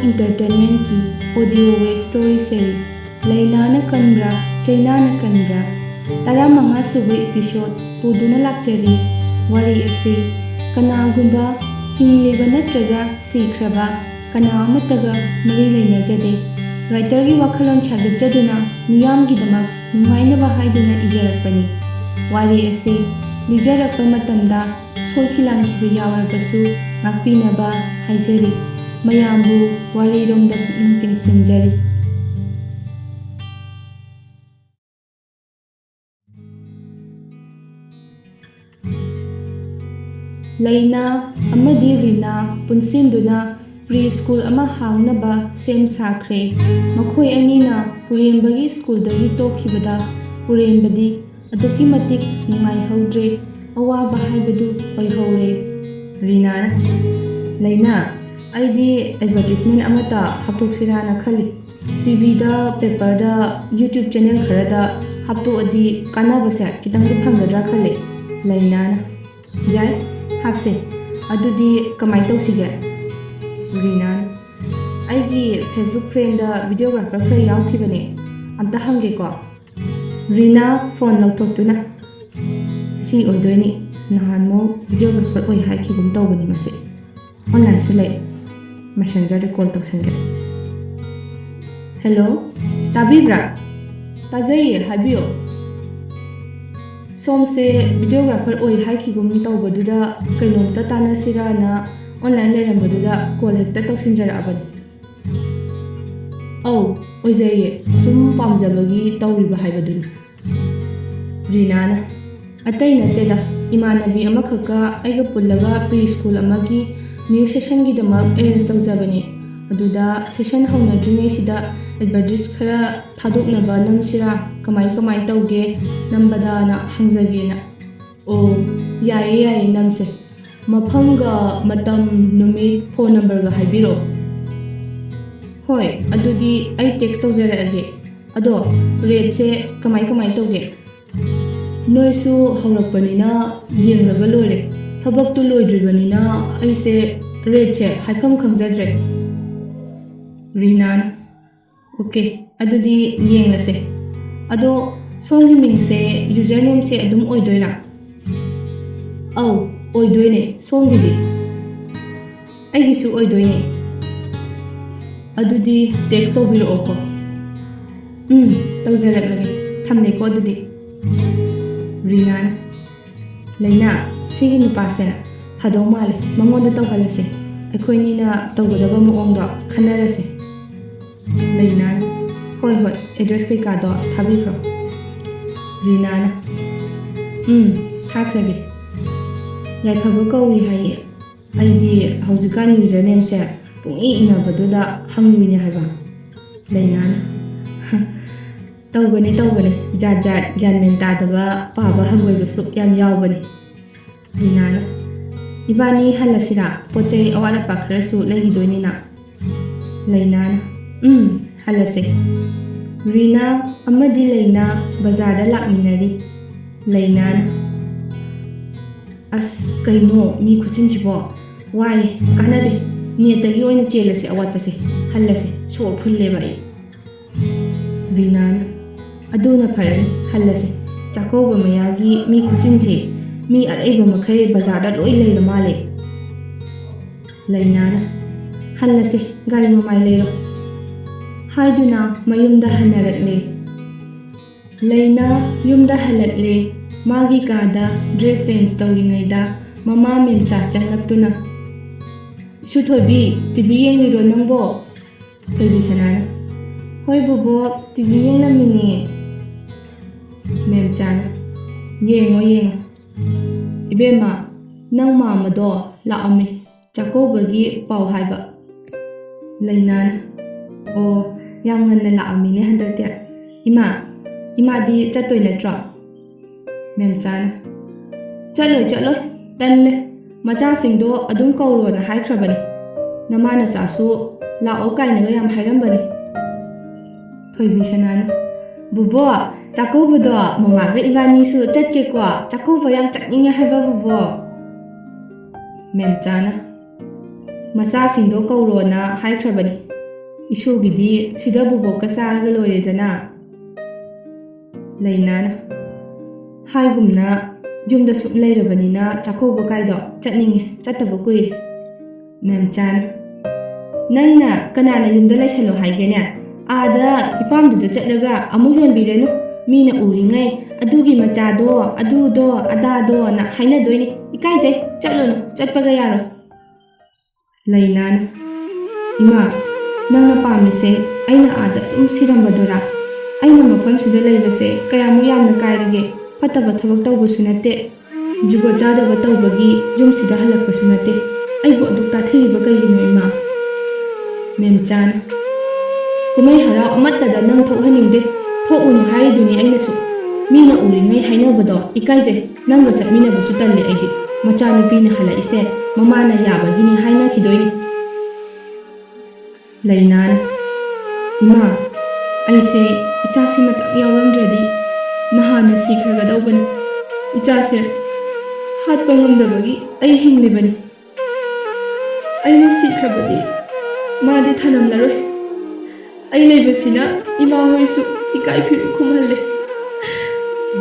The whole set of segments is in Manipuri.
इंटरटेनमेंट की ऑडियो वेब स्टोरी सीरीज लैलाना कनब्रा चैनाना कनब्रा तरामंगा सुबह एपिसोड पुदुना लाक्चरी वारी असी कनागुंबा हिंगलिबा नत्रगा सीख्रबा कना अमतगा मरी लैनजदे राइटर की वखलोन सागजदुना मियामगिदमक नुंगाइनबा हाइदुना इजरकपनी वारी असी लिजरकपा मतमदा सोखिलांखिबा यावरबसु ngakpinaba haijari mayambu wariromda pukning chingsinjari Laina amadi Rina punsinduna preschool ama hangnaba sem sakre makhoi anina purenbagi school dagi tokhibada purenbadi aduki matik nungai haudre awaba haibadu oihore Rina Laina aidi advertisement amata haptoksirana khali TV da paper da YouTube channel khara da hapto adi kanabase kitang du phangadra khale Laina yai hapse adudi kamai tawsige Rina aigi Facebook friend da videographer khara yawkhibane amta hange ko Rina phone lawthoktuna si oidoini nahan mo videographer oi haikibum tawbani mase online sule messenger call tawsenge hello tabibra tajai habiyo somse videographer oi haikibum tawbaduda kainomta tanasira na online lerambaduda call hekta tawsinjara abani au oijaye sum pamjabagi tawriba haibaduni Rina atai nateda Imanabi amakaka aiga pullaga preschool amagi new session gi damak arrange tawjabani aduda session hawna dringai sida advertise khara thadoknaba namsira kamai tawge nambada na hangjagena o yaye namse maphamga matam numit phone number ga haibiro hoi adudi ai text tawjara age ado rate se kamai tawge Noisu hawrakpanina yenglaga loire thabaktu loidribanina aise reche haifam khangjadre Rina okay adudi yenglase ado somgi mingse username se adum oidoira au oidoine somgidi aigisu oidoine adudi text tobiro oko tawjaraklage thamne ko adudi Rina Laina sigi nupasena hadong male mangonda tawhalase ekhoinina tawgadaba moongdo khanarase Laina hoi address kai ka do thabikro Rina thaklage yai phabu kawi haye aidi haujikan username se pungi inabaduda hangwini haiba Laina tawbani jat gyanmen tadaba paba hangoi busu yam yawbani Rina ibani halasira pochai awara pakhrasu legidoinina Laina halase Rina amadi Laina bazar da lakminari Laina as kaino mi khuchinchibo wai kanade nietagi oina chelase awatpase halase so phulle bai Rina aduna pharani halase chakoba mayagi mi khuchinse mi araiba makhai bazar da loi leira male Laina halase gari mamai leiro haiduna mayumda hanarakle Laina yumda halakle magi kada dress change tawringaida mama memcha changlaktuna suthobi tv yengiro nangbo thoibi sanana Hoi bobo TV yang lamini Memchana Yengo Ibema nang mama do laami Chakobagi pau haiba Laina o yang ngan laami ne handakte Ima di chatoy na tra Memchana Chaloy tanle macha singdo adum kawro na haikrabani Namana sasu lao kai na yam hairambani Thoibi sanana Bubo chakobudo mamaga ibani su chatke ko chakobo yang chakninga haiba bubo Memchana macha singdo kawro na haikrabani ꯏꯁꯨꯒꯤꯗꯤ ꯁꯤꯗ ꯕꯨꯕꯣꯛꯀ ꯆꯥꯔꯒ ꯂꯣꯏꯔꯦꯗꯅ. ꯂꯩꯅꯥꯅ ꯍꯥꯏꯒꯨꯝꯅ ꯌꯨꯝꯗ ꯁꯨꯝ ꯂꯩꯔꯕꯅꯤꯅ ꯆꯥꯛꯀꯧꯕ ꯀꯥꯏꯗꯣ ꯆꯠꯅꯤꯡꯉꯦ, ꯆꯠꯇꯕ ꯀꯨꯏꯔꯦ. ꯃꯦꯝꯆꯥꯅ ꯅꯪꯅ ꯀꯅꯥꯅ ꯌꯨꯝꯗ ꯂꯩꯁꯜꯂꯣ ꯍꯥꯏꯒꯦꯅꯦ? ꯑꯥꯗ ꯏꯄꯥꯝꯗꯨꯗ ꯆꯠꯂꯒ ꯑꯃꯨꯛ ꯌꯣꯟꯕꯤꯔꯅꯨ. ꯃꯤꯅ ꯎꯔꯤꯉꯩ ꯑꯗꯨꯒꯤ ꯃꯆꯥꯗꯣ ꯑꯗꯨꯗꯣ ꯑꯗꯥꯗꯣꯅ ꯍꯥꯏꯅꯗꯣꯏꯅꯤ. ꯏꯀꯥꯏꯖꯩ, ꯆꯠꯂꯨꯅꯨ, ꯆꯠꯄꯒ ꯌꯥꯔꯣꯏ. ꯂꯩꯅꯥꯅ ꯏꯃꯥ, ꯅꯪꯅ ꯄꯥꯝꯃꯤꯁꯦ ꯑꯩꯅ ꯑꯥꯗ ꯑꯗꯨꯝ ꯁꯤꯔꯝꯕꯗꯨꯔꯥ? ꯑꯩꯅ ꯃꯐꯝꯁꯤꯗ ꯂꯩꯕꯁꯦ ꯀꯌꯥꯃꯨꯛ ꯌꯥꯝꯅ ꯀꯥꯏꯔꯒꯦ? ꯐꯠꯇꯕ ꯊꯕꯛ ꯇꯧꯕꯁꯨ ꯅꯠꯇꯦ, ꯖꯨꯒꯣꯠ ꯆꯥꯗꯕ ꯇꯧꯕꯒꯤ ꯌꯨꯝꯁꯤꯗ ꯍꯜꯂꯛꯄꯁꯨ ꯅꯠꯇꯦ. ꯑꯩꯕꯨ ꯑꯗꯨꯛ ꯇꯥꯊꯤꯔꯤꯕ ꯀꯩꯒꯤꯅꯣ ꯏꯃꯥ? ꯃꯦꯝꯆꯥꯅ ꯀꯨꯝꯍꯩ ꯍꯔꯥꯎ ꯑꯃꯠꯇꯗ ꯅꯪ ꯊꯣꯛꯍꯟꯅꯤꯡꯗꯦ. ꯊꯣꯛꯎꯅꯨ ꯍꯥꯏꯔꯤꯗꯨꯅꯤ ꯑꯩꯅꯁꯨ. ꯃꯤꯅ ꯎꯔꯤꯉꯩ ꯍꯥꯏꯅꯕꯗꯣ ꯏꯀꯥꯏꯖꯩ. ꯅꯪꯒ ꯆꯠꯃꯤꯟꯅꯕꯁꯨ ꯇꯜꯂꯤ ꯑꯩꯗꯤ. ꯃꯆꯥꯅꯨꯄꯤꯅ ꯍꯜꯂꯛꯏꯁꯦ ꯃꯃꯥꯅ ꯌꯥꯕꯒꯤꯅꯤ ꯍꯥꯏꯅꯈꯤꯗꯣꯏꯅꯤ. ꯂꯩꯅꯥꯅ ꯏꯃꯥ, ꯑꯩꯁꯦ ꯏꯆꯥꯁꯤꯃꯇꯪ ꯌꯥꯎꯔꯝꯗ꯭ꯔꯗꯤ ꯅꯍꯥꯟꯅ ꯁꯤꯈ꯭ꯔꯒꯗꯧꯕꯅꯤ. ꯏꯆꯥꯁꯦ ꯍꯥꯠꯄ ꯉꯝꯗꯕꯒꯤ ꯑꯩ ꯍꯤꯡꯂꯤꯕꯅꯤ. ꯑꯩꯅ ꯁꯤꯈ꯭ꯔꯕꯗꯤ ꯃꯥꯗꯤ ꯊꯅꯝꯂꯔꯣꯏ. ꯑꯩ ꯂꯩꯕꯁꯤꯅ ꯏꯃꯥ ꯍꯣꯏꯁꯨ ꯏꯀꯥꯏ ꯐꯤꯔꯨꯛ ꯈꯨꯝꯍꯜꯂꯦ.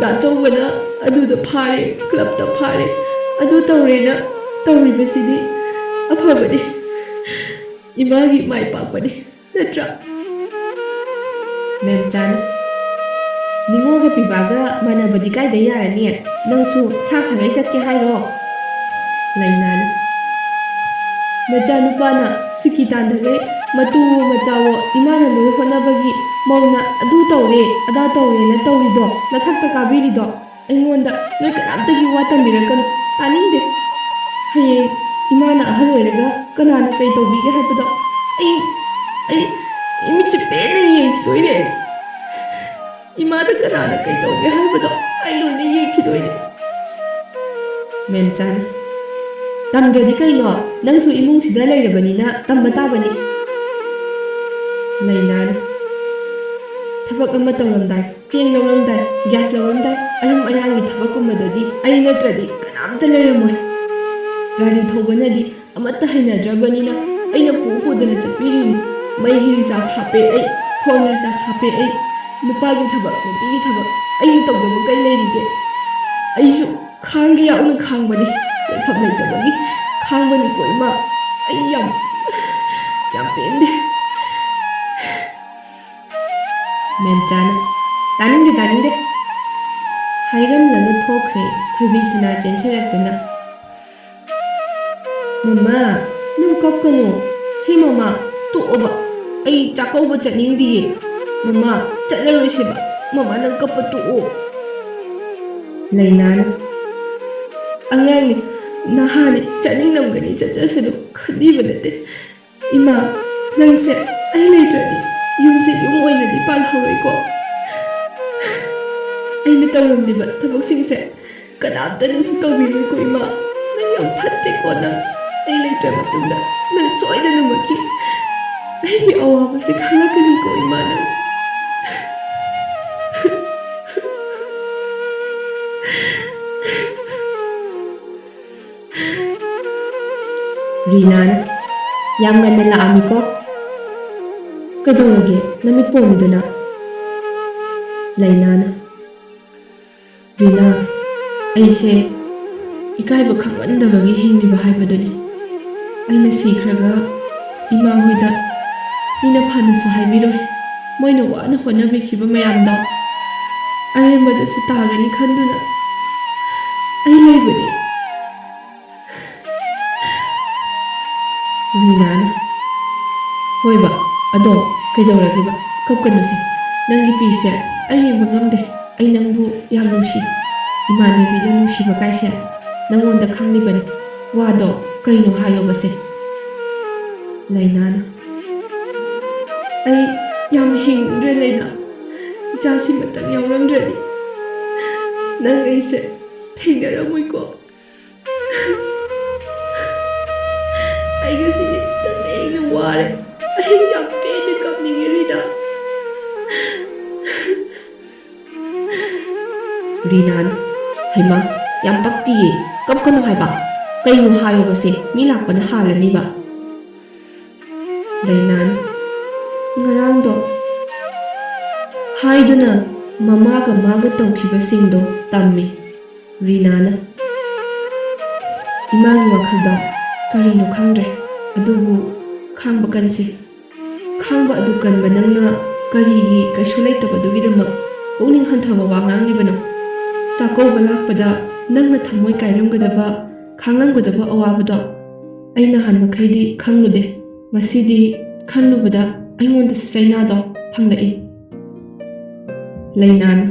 ꯗꯥꯆꯧꯕꯅ ꯑꯗꯨꯗ ꯐꯥꯔꯦ, ꯀ꯭ꯂꯕꯇ ꯐꯥꯔꯦ, ꯑꯗꯨ ꯇꯧꯔꯦꯅ ꯇꯧꯔꯤꯕꯁꯤꯗꯤ ꯑꯐꯕꯅꯤ. ꯏꯃꯥꯒꯤ ꯃꯥꯏ ꯄꯥꯛꯄꯅꯤ, ꯅꯠꯇ꯭ꯔꯥ? ꯃꯦꯝꯆꯥꯅ ꯅꯤꯉꯣꯜꯒ ꯄꯤꯕꯥꯒ ꯃꯥꯟꯅꯕꯗꯤ ꯀꯥꯏꯗ ꯌꯥꯔꯅꯤ? ꯅꯪꯁꯨ ꯁꯥ ꯁꯥꯒꯩ ꯆꯠꯀꯦ ꯍꯥꯏꯔꯣ? ꯂꯩꯅꯥꯅ ꯅꯆꯥꯅꯨꯄꯥꯅ ꯁꯤꯀꯤ ꯇꯥꯟꯗꯈꯩ ꯃꯇꯨꯋꯣ ꯃꯆꯥꯋꯣ ꯏꯃꯥꯅ ꯂꯣꯏ ꯍꯣꯠꯅꯕꯒꯤ ꯃꯧꯅ ꯑꯗꯨ ꯇꯧꯔꯦ ꯑꯗꯥ ꯇꯧꯔꯦꯅ ꯇꯧꯔꯤꯗꯣ, ꯅꯊꯛꯇ ꯀꯥꯕꯤꯔꯤꯗꯣ. ꯑꯩꯉꯣꯟꯗ ꯅꯣꯏ ꯀꯅꯥꯝꯇꯒꯤ ꯋꯥ ꯇꯝꯕꯤꯔꯛꯀꯅꯨ, ꯇꯥꯅꯤꯡꯗꯦ. ꯍꯌꯦꯡ ꯏꯃꯥꯅ ꯑꯍꯜ ꯑꯣꯏꯔꯒ ꯀꯅꯥꯅ ꯀꯩ ꯇꯧꯕꯤꯒꯦ ꯍꯥꯏꯕꯗꯣ ꯑꯩ ꯃꯤꯠꯁꯦ ꯄꯦꯟꯅ ꯌꯦꯡꯈꯤꯗꯣꯏꯅꯦ. ꯏꯃꯥꯗ ꯀꯅꯥꯅ ꯀꯩ ꯇꯧꯒꯦ ꯍꯥꯏꯕꯗꯣ ꯑꯩ ꯂꯣꯏꯅ ꯌꯦꯡꯈꯤꯗꯣꯏꯅꯦ. ꯃꯦꯝꯆꯥꯅ ꯇꯝꯗ꯭ꯔꯗꯤ ꯀꯩꯅꯣ? ꯅꯪꯁꯨ ꯏꯃꯨꯡꯁꯤꯗ ꯂꯩꯔꯕꯅꯤꯅ ꯇꯝꯕ ꯇꯥꯕꯅꯤ. ꯂꯩꯅꯥꯅ ꯊꯕꯛ ꯑꯃ ꯇꯧꯔꯝꯗꯥꯏ, ꯆꯦꯡ ꯂꯧꯔꯝꯗꯥꯏ, ꯒ꯭ꯌꯥꯁ ꯂꯧꯔꯝꯗꯥꯏ, ꯑꯔꯨꯝ ꯑꯌꯥꯡꯒꯤ ꯊꯕꯛꯀꯨꯝꯕꯗꯗꯤ ꯑꯩꯅꯠꯇ꯭ꯔꯗꯤ ꯀꯅꯥꯝꯇ ꯂꯩꯔꯝꯃꯣꯏ. ꯒꯥꯔꯤ ꯊꯧꯕꯅꯗꯤ ꯑꯃꯠꯇ ꯍꯩꯅꯗ꯭ꯔꯕꯅꯤ나 ꯑꯩꯅ ꯄꯨꯗꯅ ꯆꯠꯄꯤꯔꯤꯅꯤ. ꯃꯩꯒꯤ ꯔꯤꯆꯥꯔꯖ ꯍꯥꯞꯄꯦ ꯑꯩ, ꯐꯣꯟ ꯔꯤꯆꯥꯔꯖ ꯍꯥꯞꯄꯦ ꯑꯩ. ꯅꯨꯄꯥꯒꯤ ꯊꯕꯛ, ꯅꯨꯄꯤꯒꯤ ꯊꯕꯛ ꯑꯩꯅ ꯇꯧꯗꯕ ꯀꯩ ꯂꯩꯔꯤꯒꯦ? ꯑꯩꯁꯨ ꯈꯥꯡꯒꯦ ꯌꯥꯎꯅ ꯈꯥꯡꯕꯅꯤ, ꯂꯩꯐꯝ ꯂꯩꯇꯕꯒꯤ ꯈꯥꯡꯕꯅꯤꯀꯣ ꯏꯃꯥ. ꯑꯩ ꯌꯥꯝ ꯄꯦꯟꯗꯦ. ꯃꯦꯝꯆꯥꯅ ꯇꯥꯅꯤꯡꯗꯦ. ꯍꯥꯏꯔꯝꯂꯒ ꯊꯣꯛꯈ꯭ꯔꯦ ꯊꯣꯏꯕꯤꯁꯅꯥ ꯆꯦꯟꯁꯤꯜꯂꯛꯇꯨꯅ. ꯃꯃꯥ, ꯅꯪ ꯀꯞꯀꯅꯨ. ꯁꯤ ꯃꯃꯥ, ꯇꯣꯛꯑꯣꯕ. ꯑꯩ ꯆꯥꯛꯀꯧꯕ ꯆꯠꯅꯤꯡꯗꯤꯌꯦ. ꯃꯃꯥ, ꯆꯠꯂꯔꯣꯏꯁꯦꯕ. ꯃꯃꯥ, ꯅꯪ ꯀꯞꯄ ꯇꯣꯛꯑꯣ. ꯂꯩꯅꯥꯅ ꯑꯉꯥꯡꯅꯤ, ꯅꯍꯥꯅꯤ, ꯆꯠꯅꯤꯡꯂꯝꯒꯅꯤ, ꯆꯠꯆꯁꯅꯨ, ꯈꯟꯕꯤꯕ ꯅꯠꯇꯦ. ꯏꯃꯥ, ꯅꯪꯁꯦ ꯑꯩ ꯂꯩꯇ꯭ꯔꯗꯤ ꯌꯨꯝꯁꯦ ꯌꯨꯝ ꯑꯣꯏꯅꯗꯤ ꯄꯥꯜꯍꯧꯔꯣꯏꯀꯣ. ꯑꯩꯅ ꯇꯧꯔꯝꯂꯤꯕ ꯊꯕꯛꯁꯤꯡꯁꯦ ꯀꯅꯥꯝꯇꯅꯁꯨ ꯇꯧꯕꯤꯔꯣꯏꯀꯣ ꯏꯃꯥ. ꯅꯪ ꯌꯥꯝ ꯐꯠꯇꯦꯀꯣ. ꯅꯪ ꯑꯩ ꯂꯩꯇ꯭ꯔ ꯃꯇꯨꯡꯗ ꯅꯪ ꯁꯣꯏꯗꯅꯃꯛꯀꯤ ꯑꯩꯒꯤ ꯑꯋꯥꯕꯁꯦ ꯈꯪꯂꯛꯀꯅꯤꯀꯣ ꯏꯃꯥ. ꯅꯪ ꯔꯤꯅꯥꯅ ꯌꯥꯝ ꯉꯟꯅ ꯂꯥꯛꯑꯝꯃꯤꯀꯣ. ꯀꯩꯗꯧꯔꯒꯦ ꯅꯃꯤꯠ ꯄꯣꯝꯃꯤꯗꯨꯅ? ꯂꯩꯅꯥꯅ ꯔꯤꯅꯥ, ꯑꯩꯁꯦ ꯏꯀꯥꯏꯕ ꯈꯪꯃꯟꯗꯕꯒꯤ ꯍꯤꯡꯂꯤꯕ ꯍꯥꯏꯕꯗꯨꯅꯤ. ꯑꯩꯅ ꯁꯤꯈ꯭ꯔꯒ ꯏꯃꯥ ꯍꯣꯏꯗ ꯃꯤꯅ ꯐꯅꯁꯨ ꯍꯥꯏꯕꯤꯔꯣꯏ. ꯃꯣꯏꯅ ꯋꯥꯅ ꯍꯣꯠꯅꯕꯤꯈꯤꯕ ꯃꯌꯥꯝꯗꯣ ꯑꯔꯦꯝꯕꯗꯁꯨ ꯇꯥꯒꯅꯤ ꯈꯟꯗꯨꯅ ꯑꯩ ꯂꯩꯕꯅꯤ. ꯔꯤꯅꯥꯅ ꯍꯣꯏꯕ, ꯑꯗꯣ ꯀꯩꯗꯧꯔꯒꯦꯕ? ꯀꯞꯀꯅꯨꯁꯦ. ꯅꯪꯒꯤ ꯄꯤꯁꯦ ꯑꯩ ꯌꯦꯡꯕ ꯉꯝꯗꯦ. ꯑꯩ ꯅꯪꯕꯨ ꯌꯥꯝ ꯅꯨꯡꯁꯤ. ꯏꯃꯥꯟꯅꯕꯤꯗ ꯅꯨꯡꯁꯤꯕ ꯀꯥꯏꯁꯦ ꯅꯪꯉꯣꯟꯗ ꯈꯪꯂꯤꯕꯅꯤ. ꯋꯥꯗꯣ ꯀꯩꯅꯣ ꯍꯥꯏꯌꯣꯕꯁꯦ. ꯂꯩꯅꯥꯅ ꯑꯩ ꯌꯥꯝ ꯍꯤꯡꯅꯤꯡꯗ꯭ꯔꯦ ꯂꯩꯅꯥ. ꯏꯆꯥꯁꯤꯃꯇꯪ ꯌꯥꯎꯔꯝꯗ꯭ꯔꯗꯤ ꯅꯪ ꯑꯩꯁꯦ ꯊꯦꯡꯅꯔꯝꯃꯣꯏꯀꯣ. ꯑꯩ ꯉꯁꯤꯗꯤ ꯇꯁꯦꯡꯅ ꯋꯥꯔꯦ. ꯑꯩ ꯌꯥꯝ ꯄꯦꯟꯅ ꯀꯞꯅꯤꯡꯉꯦ ꯔꯤꯅꯥ. ꯔꯤꯅꯥꯅ ꯍꯩꯃꯥ, ꯌꯥꯝ ꯄꯛꯇꯤꯌꯦ. ꯀꯞꯀꯅꯨ ꯍꯥꯏꯕ. ꯀꯩꯅꯣ ꯍꯥꯏꯌꯣꯕꯁꯦ, ꯃꯤ ꯂꯥꯛꯄꯅ ꯍꯥꯜꯂꯅꯤꯕ. ꯂꯩꯅꯥꯅ ꯉꯔꯥꯡꯗꯣ ꯍꯥꯏꯗꯨꯅ ꯃꯃꯥꯒ ꯃꯥꯒ ꯇꯧꯈꯤꯕꯁꯤꯡꯗꯣ ꯇꯝꯃꯤ ꯔꯤꯅꯥꯅ꯫ ꯏꯃꯥꯒꯤ ꯋꯥꯈꯜꯗ ꯀꯔꯤꯅꯣ ꯈꯪꯗ꯭ꯔꯦ, ꯑꯗꯨꯕꯨ ꯈꯥꯡꯕ ꯀꯟꯁꯤ꯫ ꯈꯥꯡꯕ ꯑꯗꯨ ꯀꯟꯕ ꯅꯪꯅ ꯀꯔꯤꯒꯤ ꯀꯩꯁꯨ ꯂꯩꯇꯕꯗꯨꯒꯤꯗꯃꯛ ꯄꯨꯛꯅꯤꯡ ꯍꯟꯊꯕ ꯋꯥ ꯉꯥꯡꯂꯤꯕꯅꯣ? ꯆꯥꯛꯀꯧꯕ ꯂꯥꯛꯄꯗ ꯅꯪꯅ ꯊꯃꯣꯏ ꯀꯥꯏꯔꯝꯒꯗꯕ, ꯈꯥꯡꯂꯝꯒꯗꯕ ꯑꯋꯥꯕꯗꯣ ꯑꯩ ꯅꯍꯥꯟꯃꯈꯩꯗꯤ ꯈꯪꯂꯨꯗꯦ꯫ ꯉꯁꯤꯗꯤ ꯈꯜꯂꯨꯕꯗ ꯑꯩꯉꯣꯟꯗꯁꯨ ꯆꯩꯅꯥꯗꯣ ꯐꯪꯂꯛꯏ꯫ ꯂꯩꯅꯥꯅ: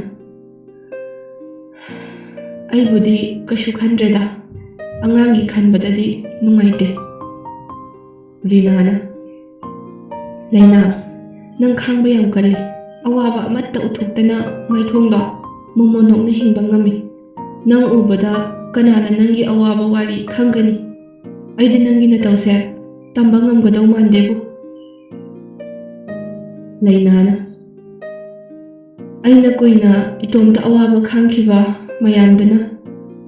ꯑꯩꯕꯨꯗꯤ ꯀꯩꯁꯨ ꯈꯟꯗ꯭ꯔꯦꯗ, ꯑꯉꯥꯡꯒꯤ ꯈꯟꯕꯗꯗꯤ ꯅꯨꯡꯉꯥꯏꯇꯦ꯫ ꯔꯤꯅꯥꯅ: ꯂꯩꯅꯥ, ꯅꯪ ꯈꯥꯡꯕ ꯌꯥꯝ ꯀꯜꯂꯤ꯫ ꯑꯋꯥꯕ ꯑꯃꯠꯇ ꯎꯊꯣꯛꯇꯅ ꯃꯥꯏꯊꯣꯡꯗꯣ ꯃꯣꯃꯣꯟ ꯍꯤꯡꯕ ꯉꯝꯃꯤ꯫ ꯅꯪ ꯎꯕꯗ ꯀꯅꯥꯅ ꯅꯪꯒꯤ ꯑꯋꯥꯕ ꯋꯥꯔꯤ ꯈꯪꯒꯅꯤ? ꯑꯩꯗꯤ ꯅꯪꯒꯤ ꯅꯇꯧꯁꯦ ꯇꯝꯕ ꯉꯝꯒꯗꯧ ꯃꯥꯟꯗꯦꯕꯨ꯫ ꯂꯩꯅꯥꯅ: ꯑꯩꯅ ꯀꯨꯏꯅ ꯏꯇꯣꯝꯇ ꯑꯋꯥꯕ ꯈꯥꯡꯈꯤꯕ ꯃꯌꯥꯝꯗꯨꯅ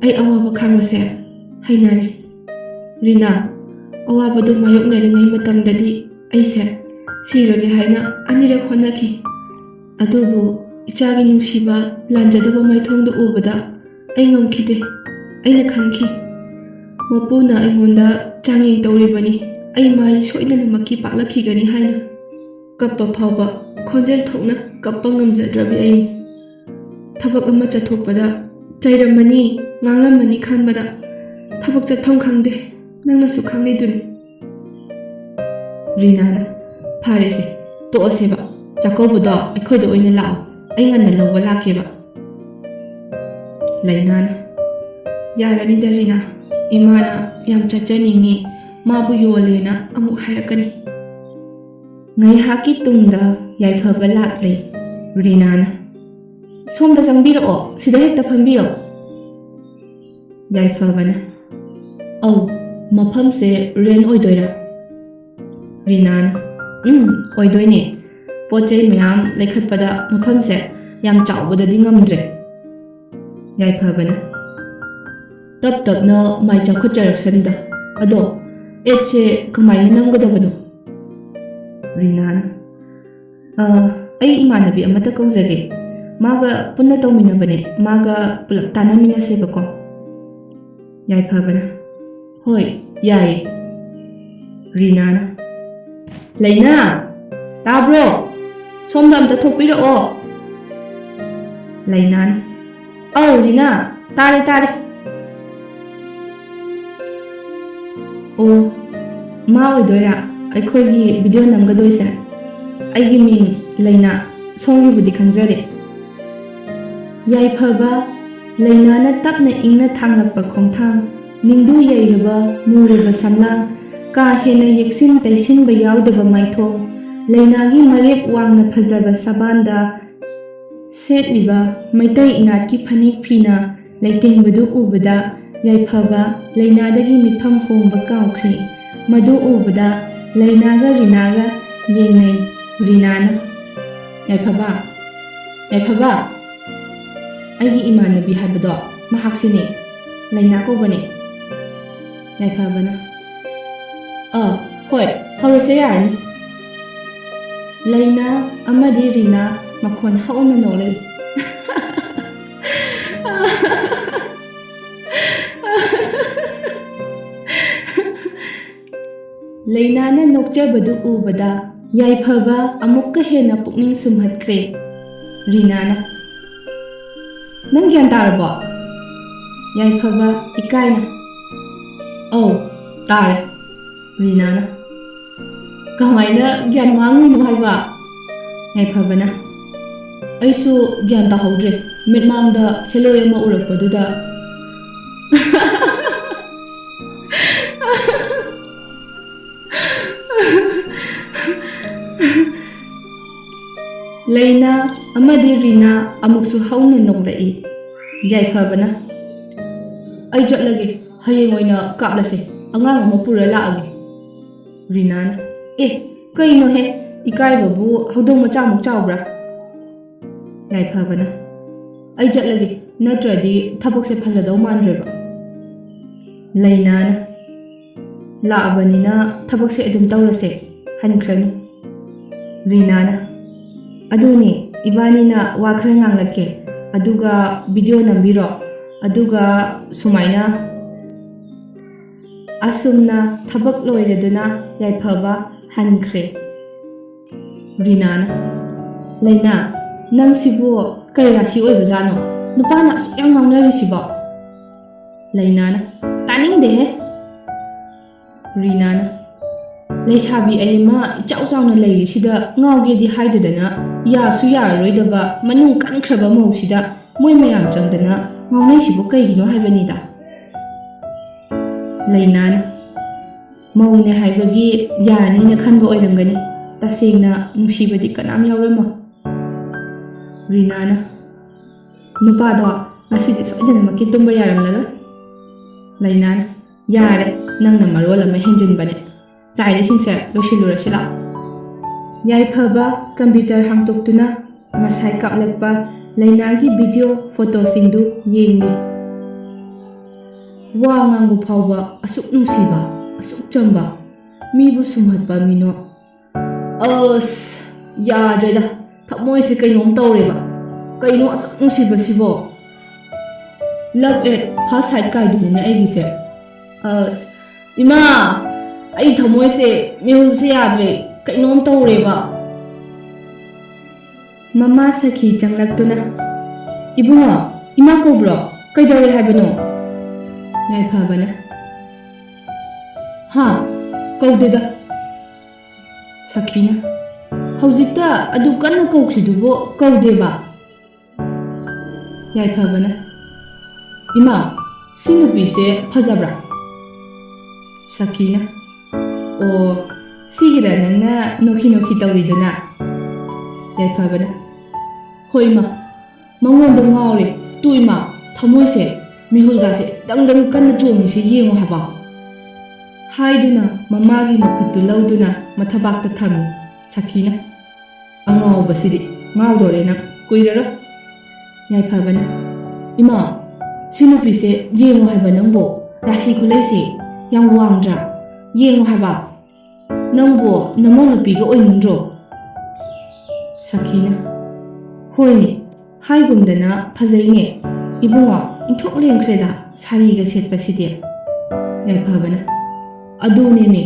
ꯑꯩ ꯑꯋꯥꯕ ꯈꯥꯡꯕꯁꯦ ꯍꯩꯅꯔꯦ꯫ ꯔꯤꯅꯥ, ꯑꯋꯥꯕꯗꯨ ꯃꯥꯌꯣꯛꯅꯔꯤꯉꯩ ꯃꯇꯝꯗꯗꯤ ꯑꯩꯁꯦ ꯁꯤꯔꯒꯦ ꯍꯥꯏꯅ ꯑꯅꯤꯔꯛ ꯍꯣꯠꯅꯈꯤ꯫ ꯑꯗꯨꯕꯨ ꯏꯆꯥꯒꯤ ꯅꯨꯡꯁꯤꯕ ꯂꯥꯟꯖꯗꯕ ꯃꯥꯏꯊꯣꯡꯗꯨ ꯎꯕꯗ ꯑꯩ ꯉꯝꯈꯤꯗꯦ꯫ ꯑꯩꯅ ꯈꯟꯈꯤ, ꯃꯄꯨꯅ ꯑꯩꯉꯣꯟꯗ ꯆꯥꯡꯌꯦꯡ ꯇꯧꯔꯤꯕꯅꯤ, ꯑꯩ ꯃꯥꯏ ꯁꯣꯏꯗꯅꯃꯛꯀꯤ ꯄꯥꯛꯂꯛꯈꯤꯒꯅꯤ ꯍꯥꯏꯅ꯫ ꯀꯞꯄ ꯐꯥꯎꯕ ꯈꯣꯟꯖꯦꯜ ꯊꯣꯛꯅ ꯀꯞꯄ ꯉꯝꯖꯗ꯭ꯔꯕꯤ ꯑꯩꯅꯤ꯫ ꯊꯕꯛ ꯑꯃ ꯆꯠꯊꯣꯛꯄꯗ ꯆꯩꯔꯝꯃꯅꯤ, ꯉꯥꯡꯂꯝꯃꯅꯤ ꯈꯟꯕꯗ ꯊꯕꯛ ꯆꯠꯐꯝ ꯈꯪꯗꯦ, ꯅꯪꯅꯁꯨ ꯈꯪꯂꯤꯗꯨꯅꯤ꯫ ꯔꯤꯅꯥꯅ: ꯐꯔꯦꯁꯦ, ꯇꯣꯛꯑꯁꯦꯕ꯫ ꯆꯥꯛꯀꯧꯕꯗꯣ ꯑꯩꯈꯣꯏꯗ ꯑꯣꯏꯅ ꯂꯥꯛꯑꯣ, ꯑꯩ ꯉꯟꯅ ꯂꯧꯕ ꯂꯥꯛꯀꯦꯕ꯫ ꯂꯩꯅꯥꯅ: ꯌꯥꯔꯅꯤꯗ ꯔꯤꯅꯥ, ꯏꯃꯥꯅ ꯌꯥꯝ ꯆꯠꯆꯅꯤꯡꯉꯤ, ꯃꯥꯕꯨ ꯌꯣꯜꯂꯦꯅ ꯑꯃꯨꯛ ꯍꯥꯏꯔꯛꯀꯅꯤ꯫ ꯉꯥꯏꯍꯥꯛꯀꯤ ꯇꯨꯡꯗ ꯌꯥꯏꯐꯕ ꯂꯥꯛꯂꯦ꯫ ꯔꯤꯅꯥꯅ: ꯁꯣꯝꯗ ꯆꯪꯕꯤꯔꯛꯑꯣ, ꯁꯤꯗ ꯍꯦꯛꯇ ꯐꯝꯕꯤꯌꯣ꯫ ꯌꯥꯏꯐꯕꯅ: ꯑꯧ, ꯃꯐꯝꯁꯦ ꯔꯦꯟ ꯑꯣꯏꯗꯣꯏꯔꯥ? ꯔꯤꯅꯥꯅ: ꯑꯣꯏꯗꯣꯏꯅꯦ꯫ ꯄꯣꯠ ꯆꯩ ꯃꯌꯥꯝ ꯂꯩꯈꯠꯄꯗ ꯃꯐꯝꯁꯦ ꯌꯥꯝ ꯆꯥꯎꯕꯗꯗꯤ ꯉꯝꯗ꯭ꯔꯦ꯫ ꯌꯥꯏꯐꯕꯅ: ꯇꯞ ꯇꯞꯅ ꯃꯥꯏ ꯆꯥꯎꯈꯠꯆꯔꯛꯁꯅꯤꯗ꯫ ꯑꯗꯣ ꯑꯦꯗꯁꯦ ꯀꯃꯥꯏꯅ ꯅꯝꯒꯗꯕꯅꯣ? ꯔꯤꯅꯥꯅ: ꯑꯩ ꯏꯃꯥꯟꯅꯕꯤ ꯑꯃꯠꯇ ꯀꯧꯖꯒꯦ, ꯃꯥꯒ ꯄꯨꯟꯅ ꯇꯧꯃꯤꯟꯅꯕꯅꯦ, ꯃꯥꯒ ꯄꯨꯂꯞ ꯇꯥꯟꯅꯃꯤꯟꯅꯁꯦꯕꯀꯣ꯫ ꯌꯥꯏꯐꯕꯅ: ꯍꯣꯏ, ꯌꯥꯏꯌꯦ꯫ ꯔꯤꯅꯥꯅ: ꯂꯩꯅꯥ, ꯇꯥꯕ꯭ꯔꯣ? ꯁꯣꯝꯗ ꯑꯝꯇ ꯊꯣꯛꯄꯤꯔꯛꯑꯣ꯫ ꯂꯩꯅꯥꯅ: ꯑꯧ ꯔꯤꯅꯥ, ꯇꯥꯔꯦ ꯇꯥꯔꯦ꯫ ꯑꯣ, ꯃꯥ ꯑꯣꯏꯗꯣꯏꯔꯥ ꯑꯩꯈꯣꯏꯒꯤ ꯚꯤꯗꯤꯑꯣ ꯅꯝꯒꯗꯣꯏꯁꯦ? ꯑꯩꯒꯤ ꯃꯤꯡ ꯂꯩꯅꯥ, ꯁꯣꯝꯒꯤꯕꯨꯗꯤ ꯈꯪꯖꯔꯦ꯫ ꯌꯥꯏꯐꯕ ꯂꯩꯅꯥꯅ ꯇꯞꯅ ꯏꯪꯅ ꯊꯥꯡꯂꯛꯄ ꯈꯣꯡꯊꯥꯡ, ꯅꯤꯡꯗꯨ ꯌꯩꯔꯕ ꯃꯨꯔꯕ ꯁꯝꯂꯥꯡ, ꯀꯥ ꯍꯦꯟꯅ ꯌꯦꯛꯁꯤꯟ ꯇꯩꯁꯤꯟꯕ ꯌꯥꯎꯗꯕ ꯃꯥꯏꯊꯣꯡ, ꯂꯩꯅꯥꯒꯤ ꯃꯔꯦꯞ ꯋꯥꯡꯅ ꯐꯖꯕ ꯁꯕꯥꯟꯗ ꯁꯦꯠꯂꯤꯕ ꯃꯩꯇꯩ ꯏꯅꯥꯠꯀꯤ ꯐꯅꯦꯛ ꯐꯤꯅ ꯂꯩꯇꯦꯡꯕꯗꯨ ꯎꯕꯗ ꯌꯥꯏꯐꯕ ꯂꯩꯅꯥꯗꯒꯤ ꯃꯤꯠꯐꯝ ꯍꯣꯡꯕ ꯀꯥꯎꯈ꯭ꯔꯦ꯫ ꯃꯗꯨ ꯎꯕꯗ ꯂꯩꯅꯥꯒ ꯔꯤꯅꯥꯒ ꯌꯦꯡꯅꯩ꯫ ꯔꯤꯅꯥꯅ: ꯌꯥꯏꯐꯕ, ꯌꯥꯏꯐꯕ, ꯑꯩꯒꯤ ꯏꯃꯥꯟꯅꯕꯤ ꯍꯥꯏꯕꯗꯣ ꯃꯍꯥꯛꯁꯤꯅꯦ, ꯂꯩꯅꯥ ꯀꯧꯕꯅꯦ꯫ ꯌꯥꯏꯐꯕꯅ: ꯍꯣꯏ, ꯍꯧꯔꯁꯦ ꯌꯥꯔꯅꯤ꯫ ꯂꯩꯅꯥ ꯑꯃꯗꯤ ꯔꯤꯅꯥ ꯃꯈꯣꯟ ꯍꯧꯅ ꯅꯣꯛꯂꯛꯏ꯫ ꯂꯩꯅꯥꯅ ꯅꯣꯛꯆꯕꯗꯨ ꯎꯕꯗ ꯌꯥꯏꯐꯕ ꯑꯃꯨꯛꯀ ꯍꯦꯟꯅ ꯄꯨꯛꯅꯤꯡ ꯁꯨꯝꯍꯠꯈ꯭ꯔꯦ꯫ ꯔꯤꯅꯥꯅ: ꯅꯪ ꯒ꯭ꯌꯥꯟ ꯇꯥꯔꯕꯣ? ꯌꯥꯏꯐꯕ ꯏꯀꯥꯏꯅ: ꯑꯧ, ꯇꯥꯔꯦ꯫ ꯔꯤꯅꯥꯅ: ꯀꯃꯥꯏꯅ ꯒ꯭ꯌꯥꯟ ꯃꯥꯡꯉꯤꯅꯣ ꯍꯥꯏꯕ? ꯌꯥꯏꯐꯕꯅ: ꯑꯩꯁꯨ ꯒ꯭ꯌꯥꯟ ꯇꯥꯍꯧꯗ꯭ꯔꯦ, ꯃꯤꯠꯃꯥꯡꯗ ꯍꯦꯂꯣꯏ ꯑꯃ ꯎꯔꯛꯄꯗꯨꯗ꯫ ꯂꯩꯅꯥ ꯑꯃꯗꯤ ꯔꯤꯅꯥ ꯑꯃꯨꯛꯁꯨ ꯍꯧꯅ ꯅꯣꯛꯂꯛꯏ꯫ ꯌꯥꯏꯐꯕꯅ: ꯑꯩ ꯆꯠꯂꯒꯦ, ꯍꯌꯦꯡ ꯑꯣꯏꯅ ꯀꯥꯞꯂꯁꯦ, ꯑꯉꯥꯡ ꯑꯃ ꯄꯨꯔ ꯂꯥꯛꯑꯒꯦ꯫ ꯔꯤꯅꯥꯅ: ꯀꯩꯅꯣꯍꯦ, ꯏꯀꯥꯏꯕꯕꯨ ꯍꯧꯗꯣꯡ ꯃꯆꯥꯃꯨꯛ ꯆꯥꯎꯕ꯭ꯔꯥ? ꯌꯥꯏꯐꯕꯅ: ꯑꯩ ꯆꯠꯂꯒꯦ, ꯅꯠꯇ꯭ꯔꯗꯤ ꯊꯕꯛꯁꯦ ꯐꯖꯗꯧ ꯃꯥꯟꯗ꯭ꯔꯦꯕ꯫ ꯂꯩꯅꯥꯅ: ꯂꯥꯛꯑꯕꯅꯤꯅ ꯊꯕꯛꯁꯦ ꯑꯗꯨꯝ ꯇꯧꯔꯁꯦ, ꯍꯟꯈ꯭ꯔꯅꯨ꯫ ꯔꯤꯅꯥꯅ ꯑꯗꯨꯅꯤ 이반이나 와 khara nganglake aduga video nambiro aduga sumaina asumna thabak loireduna yaifaba hankhre rinana laina nang sibo kai rashi oibajano nupana yang ngangnari sibo lainana taning de rinana leisabi aima chau chauna lei sida ngauge di haidadana ya su ya roidaba manung kankraba mo sida moi mayam changdana ngaunai sibo kaigino haibanida lainana maune haibagi yani na khanba oirangani tasengna nusibadi kanam yawrama rinana nupado ngasidi soidana makki tumba yaramnala lainana yare nangna marol ama henjinbane zaire singse losilurasila yaifaba computer hangtoktuna ngasai kaplakpa lainagi video photo singdu yengni wa ngangu phawba asuk nusiba asuk chamba mibu sumhatpa mino as yadreda thamoi se kainom tawreba kaino asuk nusiba sibo love it first sight kaidune aigise as ima ai thamoi se mihul se yadre kainom tawreba mama sakhi changlaktuna ibunga ima kobro kaidawre haibano ngai phabana ha kaudeda sakhina haujikta adu kanna kaukhridubo kaudeba ngai phabana ima sinupi se phajabra sakhina o sigira nangna nokhi nokhi tawriduna ngai phabana hoima mangonda ngawre tuima thamoise mihulgase dangdang kanna chongi se yengo haba haiduna mamagi makhuttu lauduna mathabakta thami sakhina angaw basidi ngawdore na kuirara ngai phabana ima sinupi se yengo haba nangbo rasi khulaise yang wangdra yengo haba nangbo namonupi ga oinindro sakhina hoine haigumdana phajaine ibunga inthok lengkhreda sariga setpaside ngai phabana adune me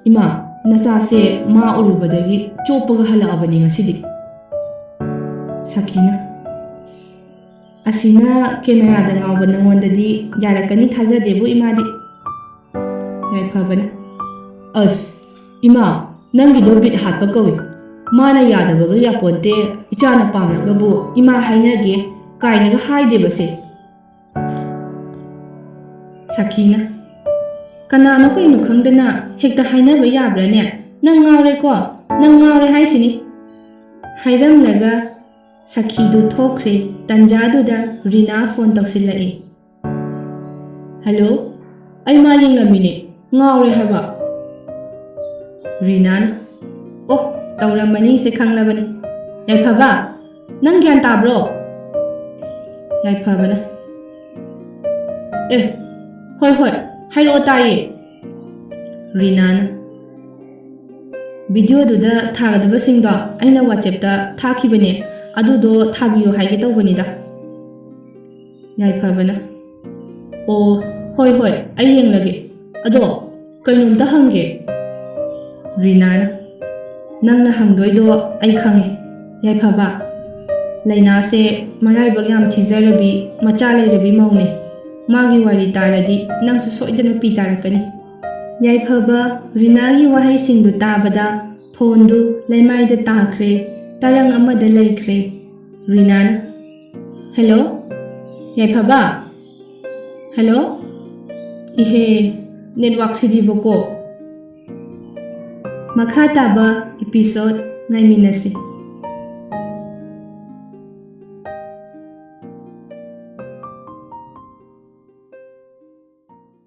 ima nacha se ma urubadagi chopaga halabani ngasidi sakhina asina camera da ngawba nangondadi yarakani thajadebu imadi ngai phabana as ima nangi do bit hatpa kawi mana yadabaga yaponte ichana pamnagabu ima hainage kainaga haidebase sakhina kanano kaino khangdana hekta hainaba yabrane nang ngawre ko nang ngawre haisini hairamlaga sakhidu thokre tanjaduda rina phone tawsilai hello ai ma yenglamine ngawre haba rina oh tawramani se khanglabani yaifaba nang gyan tabro yaifabana hoi hoi hairo taye rinana video duda thagadaba singdo aina whatsapp da thakibane adudo thabiyo haige tawbanida yaifabana o hoi hoi ai yenglage ado kainumta hange rinana nangna hangdoido ai khange yaifaba laina se maraibag yam thijarabi macha leirabi maune magi wari taradi nangsu soidana pi tarakani yaifaba rinagi wahai singdu tabada phondu laimaida takhre tarang amada laikre rinana hello yaifaba hello ihe network sidi boko makha taba episode ngai minase